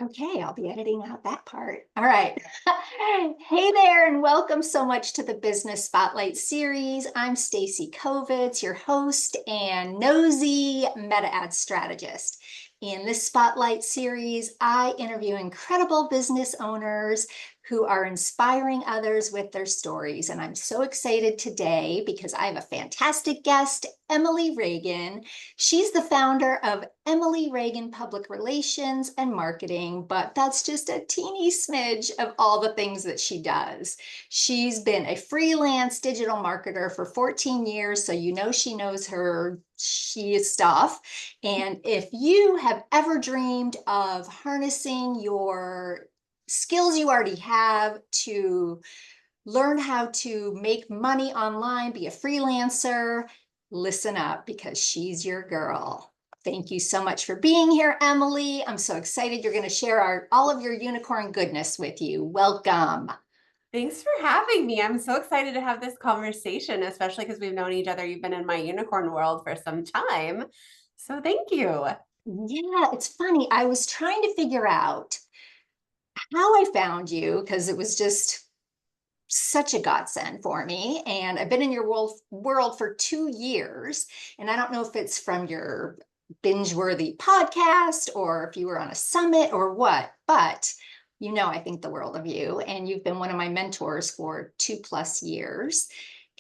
Okay, I'll be editing out that part. All right. Hey there, and welcome so much to the Business Spotlight series. I'm Stacy Covitz, your host and nosy meta ad strategist. In this Spotlight series, I interview incredible business owners who are inspiring others with their stories. And I'm so excited today because I have a fantastic guest, Emily Reagan. She's the founder of Emily Reagan Public Relations and Marketing, but that's just a teeny smidge of all the things that she does. She's been a freelance digital marketer for 14 years, so you know she knows her stuff. And if you have ever dreamed of harnessing your skills you already have to learn how to make money online, be a freelancer, listen up because she's your girl. Thank you so much for being here, Emily. I'm so excited you're going to share all of your unicorn goodness with you. Welcome. Thanks for having me. I'm so excited to have this conversation, especially because we've known each other. You've been in my unicorn world for some time. So thank you. Yeah, it's funny. I was trying to figure out how I found you because it was just such a godsend for me. And I've been in your world for 2 years. And I don't know if it's from your binge-worthy podcast or if you were on a summit or what, but I think the world of you. And you've been one of my mentors for 2+ years.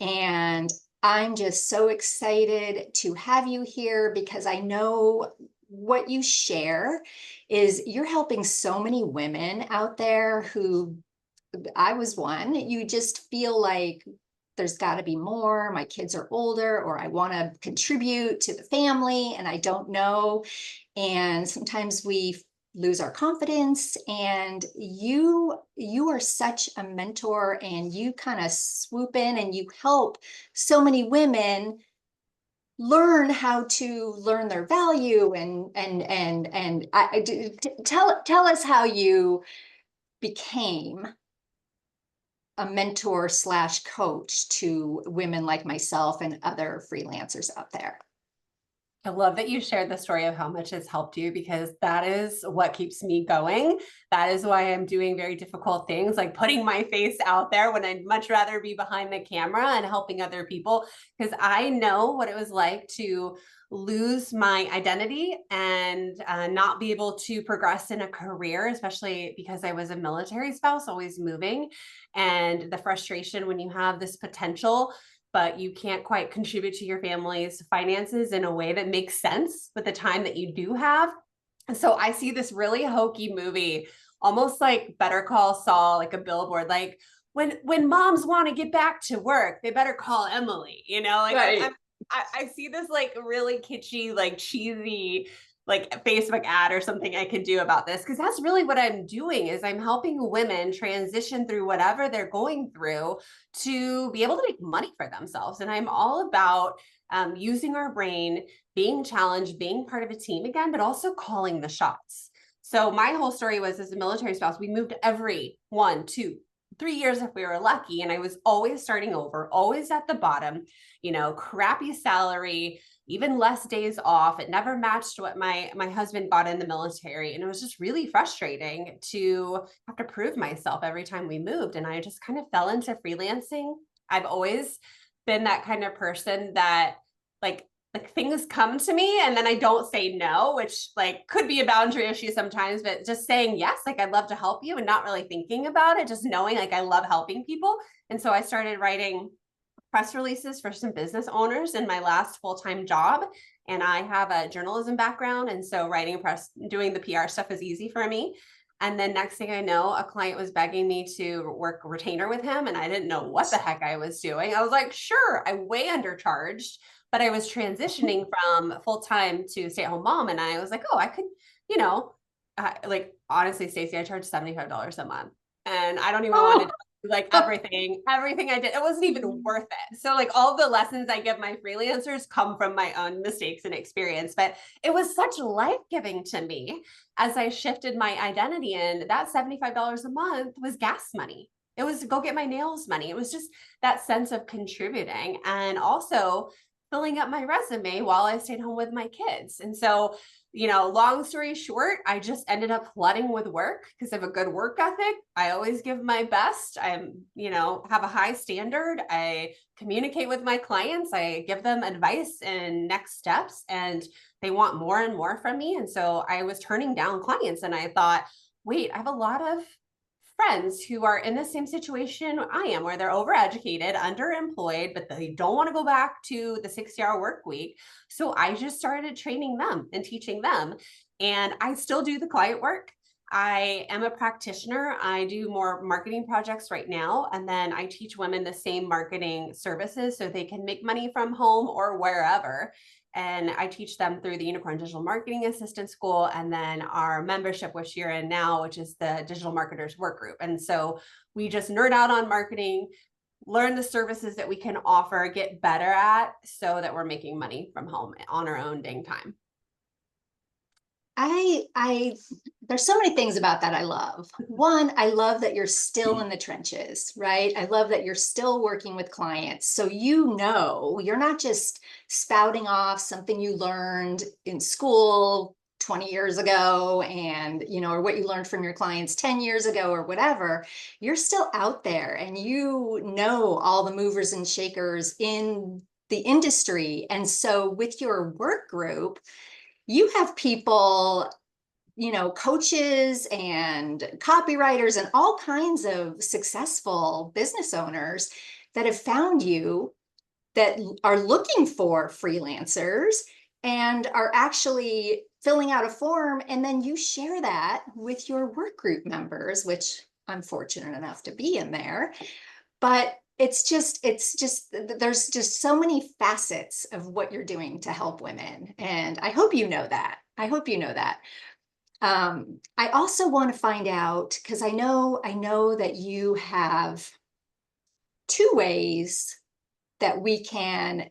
And I'm just so excited to have you here because I know what you share is you're helping so many women out there who I was one. You just feel like there's got to be more. My kids are older, or I want to contribute to the family, and I don't know. And sometimes we lose our confidence. And you are such a mentor, and you kind of swoop in and you help so many women learn how to learn their value tell us how you became a mentor slash coach to women like myself and other freelancers out there. I love that you shared the story of how much it's helped you because that is what keeps me going. That is why I'm doing very difficult things like putting my face out there when I'd much rather be behind the camera and helping other people because I know what it was like to lose my identity and not be able to progress in a career, especially because I was a military spouse, always moving. And the frustration when you have this potential but you can't quite contribute to your family's finances in a way that makes sense with the time that you do have. And so I see this really hokey movie, almost like Better Call Saul, like a billboard, like when moms want to get back to work, they better call Emily, like Right. I see this like really kitschy, like cheesy like Facebook ad or something I could do about this because that's really what I'm doing is I'm helping women transition through whatever they're going through to be able to make money for themselves. And I'm all about using our brain, being challenged, being part of a team again, but also calling the shots. So my whole story was as a military spouse, we moved every 1, 2, 3 years if we were lucky. And I was always starting over, always at the bottom, crappy salary, even less days off. It never matched what my husband got in the military. And it was just really frustrating to have to prove myself every time we moved. And I just kind of fell into freelancing. I've always been that kind of person that like things come to me and then I don't say no, which like could be a boundary issue sometimes, but just saying yes, like I'd love to help you and not really thinking about it, just knowing like I love helping people. And so I started writing press releases for some business owners in my last full-time job. And I have a journalism background. And so writing a press, doing the PR stuff is easy for me. And then next thing I know, a client was begging me to work a retainer with him. And I didn't know what the heck I was doing. I was like, sure, I way undercharged, but I was transitioning from full-time to stay-at-home mom. And I was like, oh, I could, like honestly, Stacey, I charge $75 a month. And I don't even want to like everything I did, it wasn't even worth it. So like all the lessons I give my freelancers come from my own mistakes and experience, but it was such life-giving to me as I shifted my identity. And that $75 a month was gas money. It was go get my nails money. It was just that sense of contributing. And also filling up my resume while I stayed home with my kids. And so, long story short, I just ended up flooding with work because I have a good work ethic. I always give my best. Have a high standard. I communicate with my clients. I give them advice and next steps, and they want more and more from me. And so I was turning down clients, and I thought, wait, I have a lot of friends who are in the same situation I am, where they're overeducated, underemployed, but they don't want to go back to the 60-hour work week. So I just started training them and teaching them. And I still do the client work. I am a practitioner. I do more marketing projects right now. And then I teach women the same marketing services so they can make money from home or wherever. And I teach them through the Unicorn Digital Marketing Assistant School, and then our membership, which you're in now, which is the Digital Marketers Work Group. And so we just nerd out on marketing, learn the services that we can offer, get better at, so that we're making money from home on our own dang time. There's so many things about that I love. One, I love that you're still in the trenches, right? I love that you're still working with clients. So you're not just spouting off something you learned in school 20 years ago and, or what you learned from your clients 10 years ago or whatever. You're still out there and you know all the movers and shakers in the industry. And so with your work group, you have people, coaches and copywriters and all kinds of successful business owners that have found you that are looking for freelancers and are actually filling out a form. And then you share that with your work group members, which I'm fortunate enough to be in there. But it's just there's just so many facets of what you're doing to help women, and I hope you know that. I also want to find out, because I know that you have two ways that we can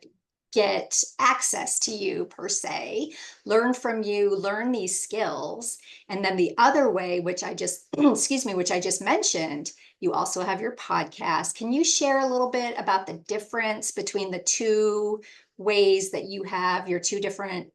get access to you, per se, learn from you, learn these skills. And then the other way, which I just, which I just mentioned, you also have your podcast. Can you share a little bit about the difference between the two ways that you have your two different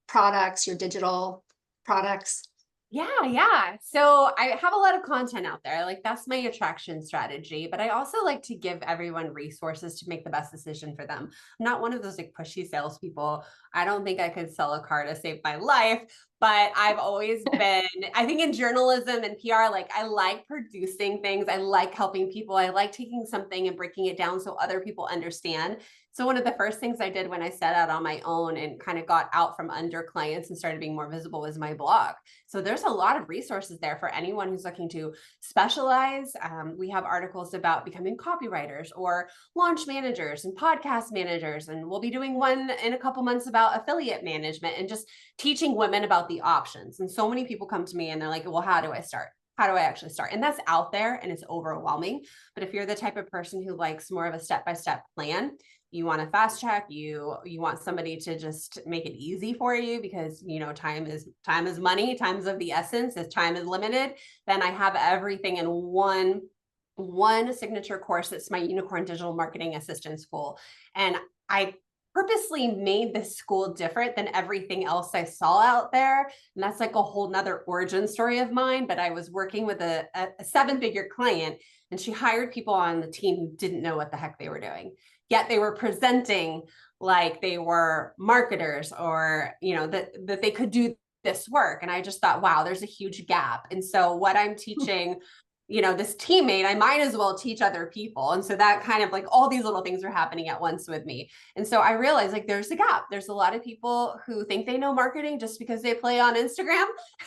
products, your digital products? Yeah. So I have a lot of content out there. Like, that's my attraction strategy. But I also like to give everyone resources to make the best decision for them. I'm not one of those like pushy salespeople. I don't think I could sell a car to save my life. But I've always been, I think in journalism and PR, like, I like producing things. I like helping people. I like taking something and breaking it down so other people understand. So one of the first things I did when I set out on my own and kind of got out from under clients and started being more visible was my blog. So there's a lot of resources there for anyone who's looking to specialize. We have articles about becoming copywriters or launch managers and podcast managers. And we'll be doing one in a couple months about affiliate management and just teaching women about the options. And so many people come to me and they're like, well, how do I start? How do I actually start? And that's out there and it's overwhelming. But if you're the type of person who likes more of a step-by-step plan, you want to fast track, you want somebody to just make it easy for you because time is money, time's of the essence, as time is limited, then I have everything in one signature course. That's my Unicorn Digital Marketing Assistant School. And I purposely made this school different than everything else I saw out there. And that's like a whole nother origin story of mine. But I was working with a 7-figure client, and she hired people on the team who didn't know what the heck they were doing. Yet they were presenting like they were marketers, or, that they could do this work. And I just thought, wow, there's a huge gap. And so what I'm teaching, this teammate, I might as well teach other people. And so that kind of like all these little things were happening at once with me. And so I realized like there's a gap. There's a lot of people who think they know marketing just because they play on Instagram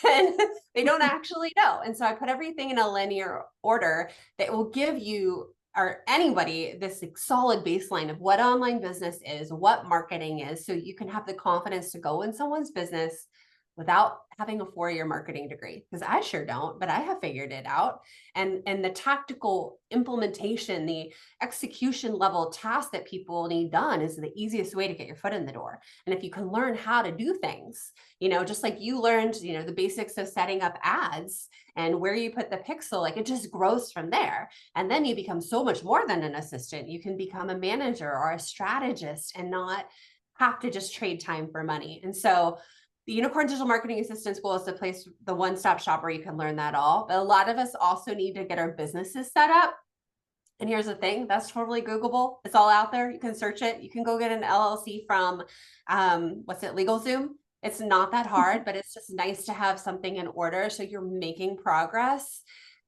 and they don't actually know. And so I put everything in a linear order that will give you or anybody this like solid baseline of what online business is, what marketing is, so you can have the confidence to go in someone's business without having a 4-year marketing degree, because I sure don't, but I have figured it out. And the tactical implementation, the execution level task that people need done is the easiest way to get your foot in the door. And if you can learn how to do things, just like you learned, the basics of setting up ads and where you put the pixel, like it just grows from there. And then you become so much more than an assistant. You can become a manager or a strategist and not have to just trade time for money. And so the Unicorn Digital Marketing Assistant School is the place, the one-stop shop where you can learn that all. But a lot of us also need to get our businesses set up. And here's the thing, that's totally Googleable. It's all out there. You can search it. You can go get an LLC from, LegalZoom. It's not that hard, but it's just nice to have something in order so you're making progress.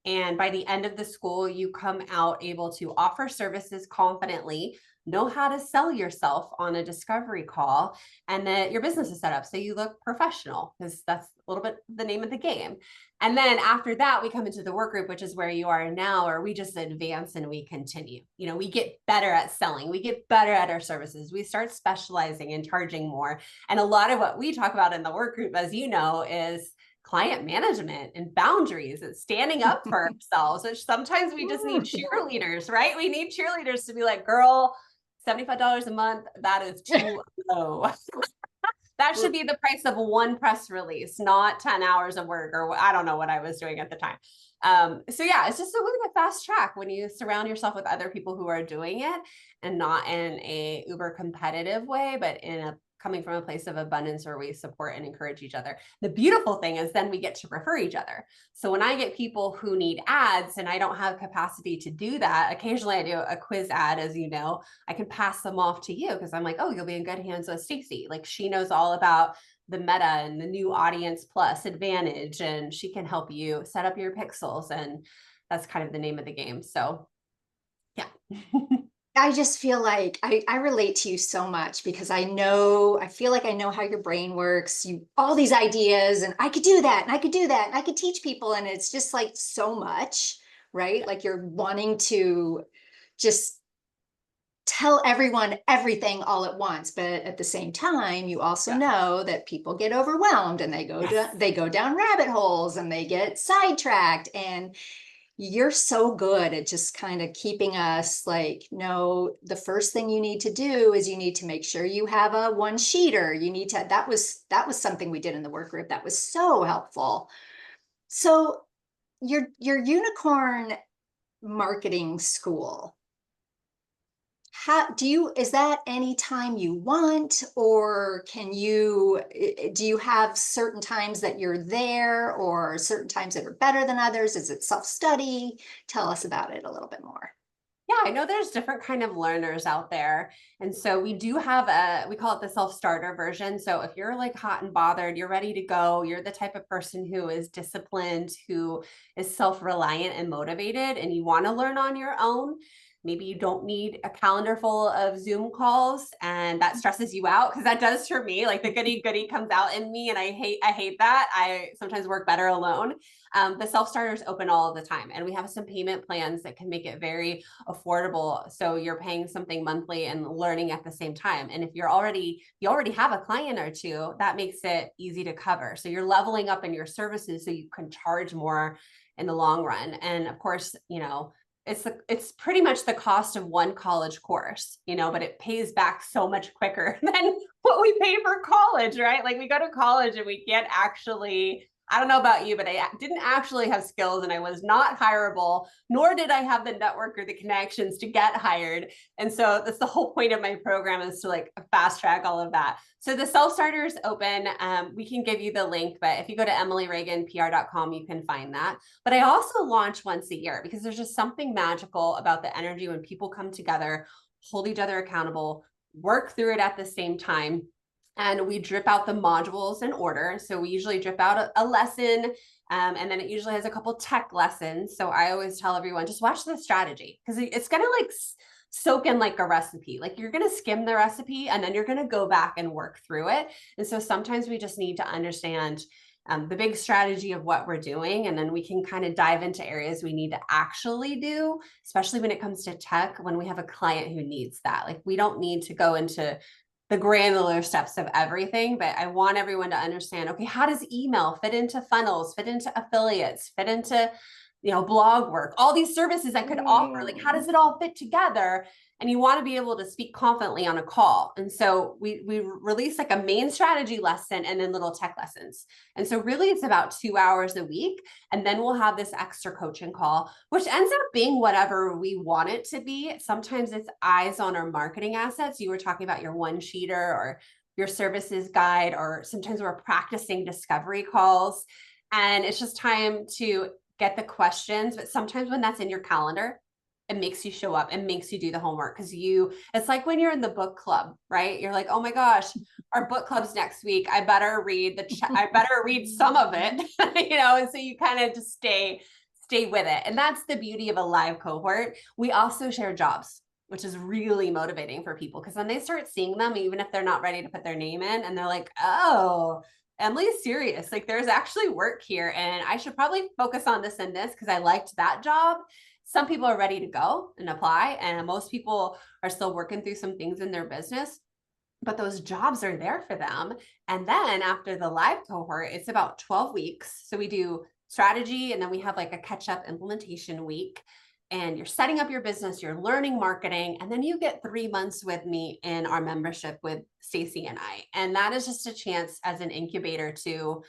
And by the end of the school, you come out able to offer services confidently, know how to sell yourself on a discovery call, and that your business is set up so you look professional, because that's a little bit the name of the game. And then after that, we come into the work group, which is where you are now, or we just advance and we continue. You know, we get better at selling, we get better at our services, we start specializing and charging more. And a lot of what we talk about in the work group, as you know, is client management and boundaries and standing up for ourselves, which sometimes we just need cheerleaders, right? We need cheerleaders to be like, girl, $75 a month, that is too low. That should be the price of one press release, not 10 hours of work, or I don't know what I was doing at the time. So yeah, it's just a really fast track when you surround yourself with other people who are doing it, and not in a uber competitive way, but in a coming from a place of abundance where we support and encourage each other. The beautiful thing is then we get to refer each other. So when I get people who need ads and I don't have capacity to do that, occasionally I do a quiz ad, as you know, I can pass them off to you because I'm like, oh, you'll be in good hands with Stacy. Like, she knows all about the meta and the new audience plus advantage, and she can help you set up your pixels. And that's kind of the name of the game. So yeah. I just feel like I relate to you so much because I feel like I know how your brain works. All these ideas, and I could do that, and I could do that, and I could teach people. And it's just like so much, right? Like you're wanting to just tell everyone everything all at once. But at the same time, you also know that people get overwhelmed and they go down rabbit holes and they get sidetracked. And you're so good at just kind of keeping us like, no, the first thing you need to do is you need to make sure you have a one sheeter. You need to, that was something we did in the work group that was so helpful. So your unicorn marketing school, is that anytime you want, or do you have certain times that you're there, or certain times that are better than others? Is it self-study? Tell us about it a little bit more. Yeah, I know there's different kind of learners out there. And so we do have we call it the self-starter version. So if you're like hot and bothered, you're ready to go, you're the type of person who is disciplined, who is self-reliant and motivated, and you want to learn on your own. Maybe you don't need a calendar full of Zoom calls and that stresses you out, because that does for me. Like the goody comes out in me, and I hate that. I sometimes work better alone. The self-starters open all of the time, and we have some payment plans that can make it very affordable. So you're paying something monthly and learning at the same time. And if you already have a client or two, that makes it easy to cover. So you're leveling up in your services so you can charge more in the long run. And of course, you know, it's pretty much the cost of one college course, you know, but it pays back so much quicker than what we pay for college, right? Like we go to college and we can't actually, I don't know about you, but I didn't actually have skills, and I was not hireable, nor did I have the network or the connections to get hired. And so that's the whole point of my program, is to like fast track all of that. So the self-starter is open. We can give you the link, but if you go to emilyreaganpr.com, you can find that. But I also launch once a year because there's just something magical about the energy when people come together, hold each other accountable, work through it at the same time. And we drip out the modules in order. So we usually drip out a lesson, and then it usually has a couple tech lessons. So I always tell everyone, just watch the strategy, because it's going to like soak in like a recipe. Like you're going to skim the recipe and then you're going to go back and work through it. And so sometimes we just need to understand the big strategy of what we're doing, and then we can kind of dive into areas we need to actually do, especially when it comes to tech, when we have a client who needs that. Like we don't need to go into the granular steps of everything, but I want everyone to understand, okay, how does email fit into funnels, fit into affiliates, fit into, you know, blog work, all these services I could offer, like how does it all fit together? and you want to be able to speak confidently on a call. And so we release like a main strategy lesson and then little tech lessons. And so really it's about 2 hours a week. And then we'll have this extra coaching call, which ends up being whatever we want it to be. Sometimes it's eyes on our marketing assets. You were talking about your one sheeter or your services guide, or sometimes we're practicing discovery calls. And it's just time to get the questions. But sometimes when that's in your calendar, it makes you show up and makes you do the homework, because it's like when you're in the book club, right? You're like, oh my gosh, our book club's next week. I better read I better read some of it, and so you kind of just stay with it. And that's the beauty of a live cohort. We also share jobs, which is really motivating for people, because when they start seeing them, even if they're not ready to put their name in, and they're like, oh, Emily's serious. Like there's actually work here, and I should probably focus on this and this because I liked that job. Some people are ready to go and apply, and most people are still working through some things in their business, but those jobs are there for them. And then after the live cohort, it's about 12 weeks. So we do strategy, and then we have like a catch-up implementation week, and you're setting up your business, you're learning marketing, and then you get 3 months with me in our membership with Stacy and I. And that is just a chance as an incubator to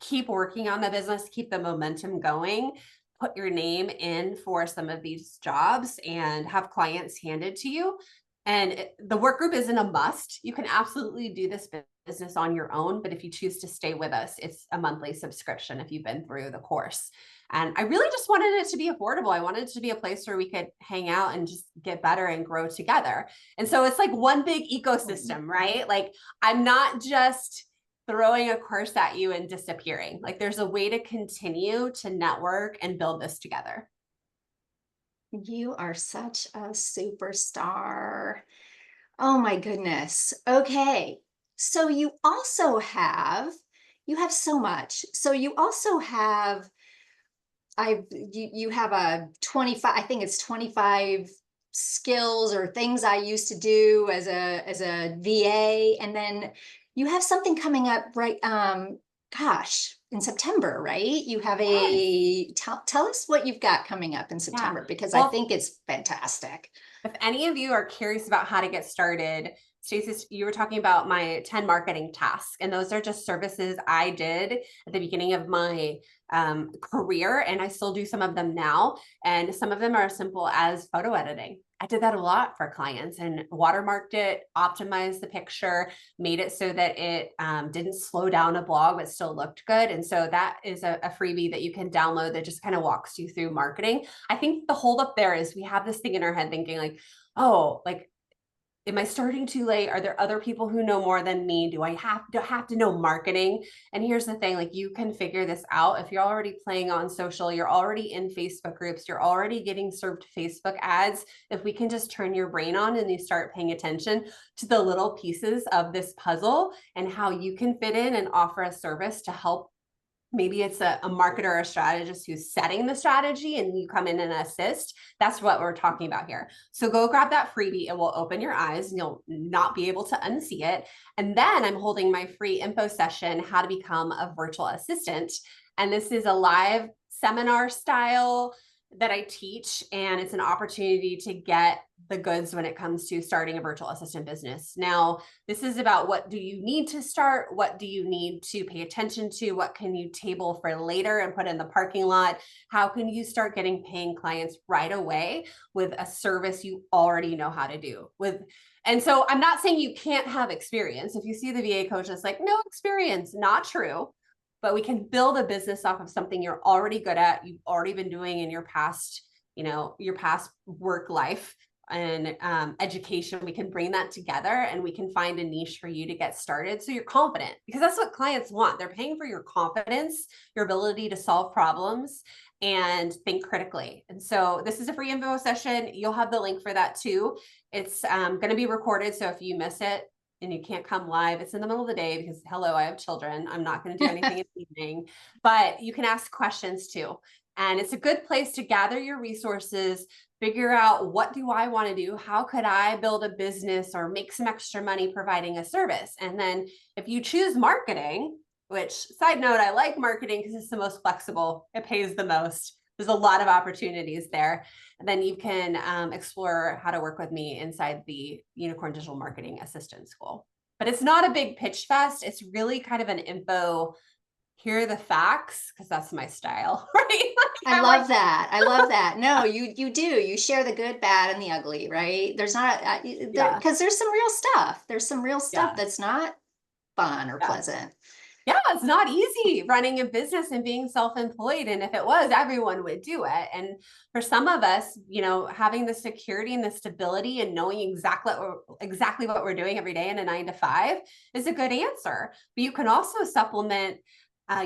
keep working on the business, keep the momentum going, put your name in for some of these jobs, and have clients handed to you. And the work group isn't a must. You can absolutely do this business on your own, but if you choose to stay with us, it's a monthly subscription if you've been through the course. And I really just wanted it to be affordable. I wanted it to be a place where we could hang out and just get better and grow together. And so it's like one big ecosystem, right? Like I'm not just throwing a course at you and disappearing. Like there's a way to continue to network and build this together. You are such a superstar. Oh my goodness. Okay. So you have so much. So you also have, you have a 25, I think it's 25 skills or things I used to do as a VA. And then you have something coming up, right? Gosh, in September, right? You have tell us what you've got coming up in Yeah. September, because I Well, think it's fantastic. if any of you are curious about how to get started, Stacey, you were talking about my 10 marketing tasks, and those are just services I did at the beginning of my career, and I still do some of them now. And some of them are as simple as photo editing. I did that a lot for clients and watermarked it, optimized the picture, made it so that it didn't slow down a blog, but still looked good. And so that is a freebie that you can download that just kind of walks you through marketing. I think the holdup there is we have this thing in our head thinking like, oh, like, am I starting too late? Are there other people who know more than me? Do I have to know marketing? And here's the thing, like you can figure this out. If you're already playing on social, you're already in Facebook groups, you're already getting served Facebook ads. If we can just turn your brain on and you start paying attention to the little pieces of this puzzle and how you can fit in and offer a service to help. Maybe it's a marketer or a strategist who's setting the strategy and you come in and assist. That's what we're talking about here. So go grab that freebie. It will open your eyes and you'll not be able to unsee it. And then I'm holding my free info session, How to Become a Virtual Assistant. And this is a live seminar style that I teach, and it's an opportunity to get the goods when it comes to starting a virtual assistant business. Now, this is about what do you need to start? What do you need to pay attention to? What can you table for later and put in the parking lot? How can you start getting paying clients right away with a service you already know how to do? And so I'm not saying you can't have experience. If you see the VA coach that's like, no experience, not true. But we can build a business off of something you're already good at, you've already been doing in your past, your past work life and education. We can bring that together and we can find a niche for you to get started. So you're confident, because that's what clients want. They're paying for your confidence, your ability to solve problems and think critically. And so this is a free info session. You'll have the link for that too. It's going to be recorded. So if you miss it, and you can't come live, it's in the middle of the day because hello, I have children. I'm not going to do anything in the evening, but you can ask questions too. And it's a good place to gather your resources, figure out what do I want to do? How could I build a business or make some extra money providing a service? And then if you choose marketing, which side note, I like marketing because it's the most flexible, it pays the most. there's a lot of opportunities there. And then you can explore how to work with me inside the Unicorn Digital Marketing Assistant School. But it's not a big pitch fest. It's really kind of an info, here are the facts, because that's my style, right? I love that. I love that. No, you do. You share the good, bad, and the ugly, right? There's not Yeah, because there's some real stuff. There's some real stuff yeah, that's not fun or yeah. pleasant. Yeah, it's not easy running a business and being self-employed. And if it was, everyone would do it. And for some of us, having the security and the stability and knowing exactly what we're doing every day in a 9 to 5 is a good answer. But you can also supplement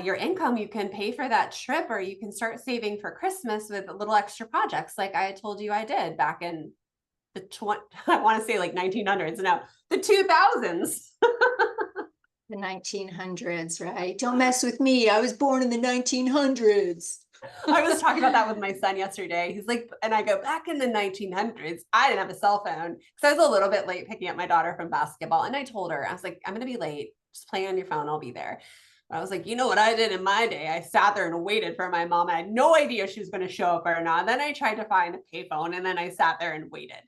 your income. You can pay for that trip, or you can start saving for Christmas with little extra projects like I told you I did back in I want to say like 1900s, no, the 2000s. The 1900s, right? Don't mess with me. I was born in the 1900s. I was talking about that with my son yesterday. He's like, and I go, back in the 1900s, I didn't have a cell phone because I was a little bit late picking up my daughter from basketball. And I told her, I was like, I'm going to be late. Just play on your phone. I'll be there. But I was like, you know what I did in my day? I sat there and waited for my mom. I had no idea she was going to show up or not. Then I tried to find a payphone, and then I sat there and waited.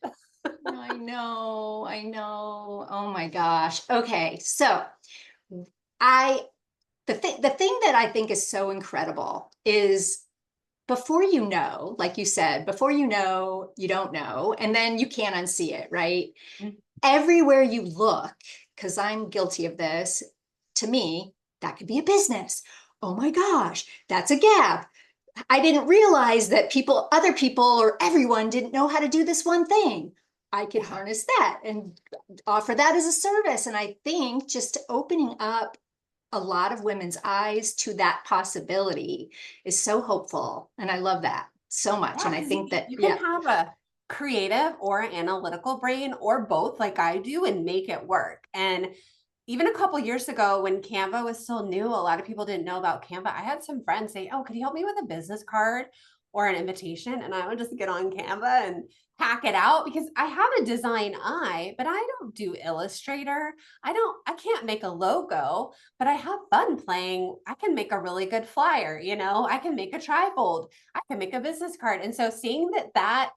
I know. I know. Oh my gosh. Okay. So the thing that I think is so incredible is before you know, like you said, before you know, you don't know, and then you can't unsee it, right? Mhm. Everywhere you look, because I'm guilty of this, to me, that could be a business. Oh my gosh, that's a gap. I didn't realize that other people, or everyone didn't know how to do this one thing. I could Yeah. harness that and offer that as a service. And I think just opening up a lot of women's eyes to that possibility is so hopeful. And I love that so much. Yeah, And I because think that, you can yeah, have a creative or analytical brain or both, like I do, and make it work. And even a couple years ago, when Canva was still new, a lot of people didn't know about Canva. I had some friends say, "Oh, could you help me with a business card or an invitation?" And I would just get on Canva and hack it out, because I have a design eye, but I don't do Illustrator. I can't make a logo, but I have fun playing. I can make a really good flyer, I can make a trifold, I can make a business card. And so seeing that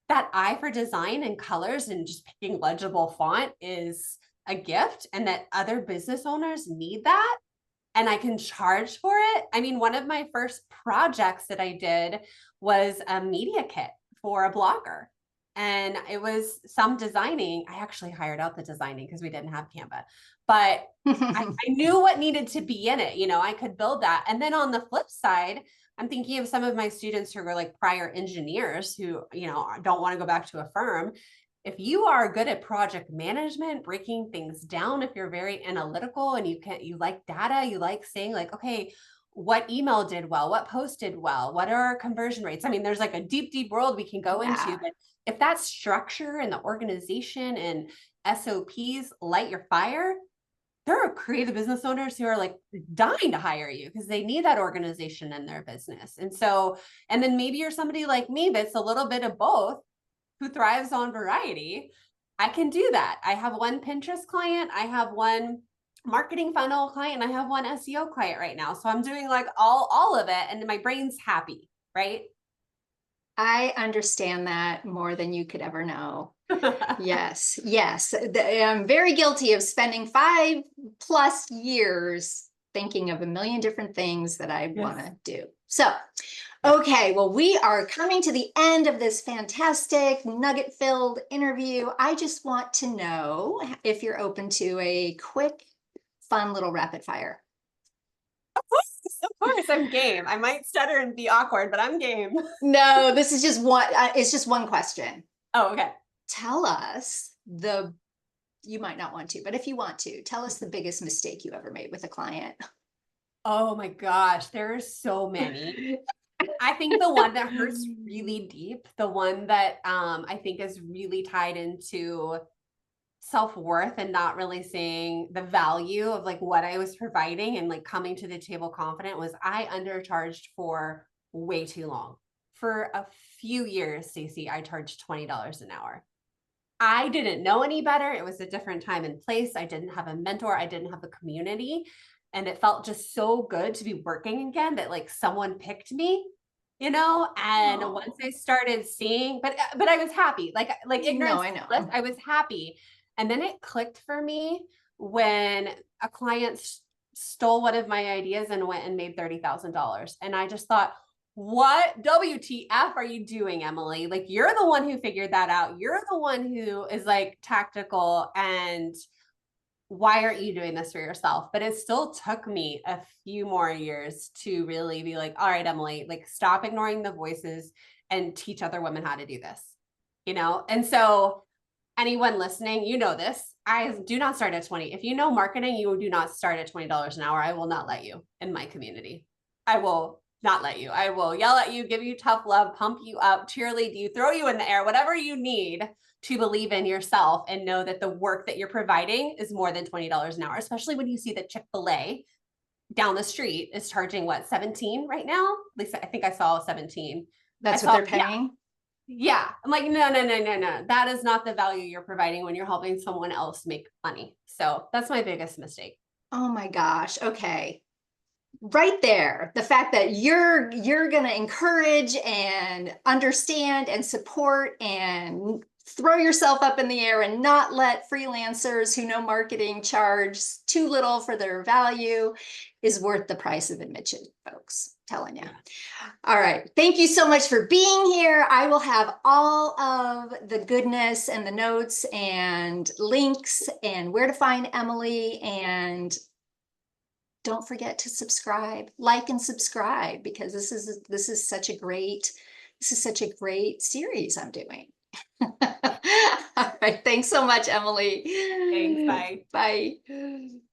eye for design and colors and just picking legible font is a gift, and that other business owners need that, and I can charge for it. I mean, one of my first projects that I did was a media kit for a blogger. And it was some designing. I actually hired out the designing because we didn't have Canva, but I knew what needed to be in it. I could build that. And then on the flip side, I'm thinking of some of my students who were like prior engineers who, don't want to go back to a firm. If you are good at project management, breaking things down, if you're very analytical and you like data, you like saying like, okay, what email did well, what post did well, what are our conversion rates? I mean, there's like a deep, deep world we can go into, yeah, but if that structure and the organization and SOPs light your fire, there are creative business owners who are like dying to hire you because they need that organization in their business. And then maybe you're somebody like me that's a little bit of both, who thrives on variety. I can do that. I have one Pinterest client, I have one marketing funnel client, and I have one SEO client right now. So I'm doing like all of it, and my brain's happy, right? I understand that more than you could ever know. Yes, yes. I'm very guilty of spending 5+ years thinking of a million different things that I Yes. want to do. So, okay, well, we are coming to the end of this fantastic nugget-filled interview. I just want to know if you're open to a quick, fun little rapid fire. Of course, I'm game. I might stutter and be awkward, but I'm game. No, this is just one, it's just one question. Oh, okay. Tell us you might not want to, but if you want to, tell us the biggest mistake you ever made with a client. Oh my gosh, there are so many. I think the one that hurts really deep, the one that I think is really tied into self-worth and not really seeing the value of like what I was providing and like coming to the table confident, was I undercharged for way too long. For a few years, Stacy, I charged $20 an hour. I didn't know any better. It was a different time and place. I didn't have a mentor. I didn't have a community. And it felt just so good to be working again that like someone picked me. And Oh, once I started seeing, but I was happy, like no, ignorance I is bliss, know. I was happy. And then it clicked for me when a client stole one of my ideas and went and made $30,000. And I just thought, what WTF are you doing, Emily? Like, you're the one who figured that out. You're the one who is like tactical, and why aren't you doing this for yourself? But it still took me a few more years to really be like, all right, Emily, like, stop ignoring the voices and teach other women how to do this. And so anyone listening, this. I do not start at 20. If you know marketing, you do not start at $20 an hour. I will not let you in my community. I will not let you. I will yell at you, give you tough love, pump you up, cheerlead you, throw you in the air, whatever you need to believe in yourself and know that the work that you're providing is more than $20 an hour, especially when you see that Chick-fil-A down the street is charging what, 17 right now? At least I think I saw 17. I That's what saw, they're paying? yeah. I'm like, no, no, no, no, no. That is not the value you're providing when you're helping someone else make money. So that's my biggest mistake. Oh my gosh. Okay. Right there, the fact that you're going to encourage and understand and support and throw yourself up in the air and not let freelancers who know marketing charge too little for their value is worth the price of admission, folks. Telling you. Yeah. All right. Thank you so much for being here. I will have all of the goodness and the notes and links and where to find Emily, and don't forget to subscribe, like and subscribe, because this is such a great series I'm doing. All right. Thanks so much, Thanks. Emily. Bye. Bye.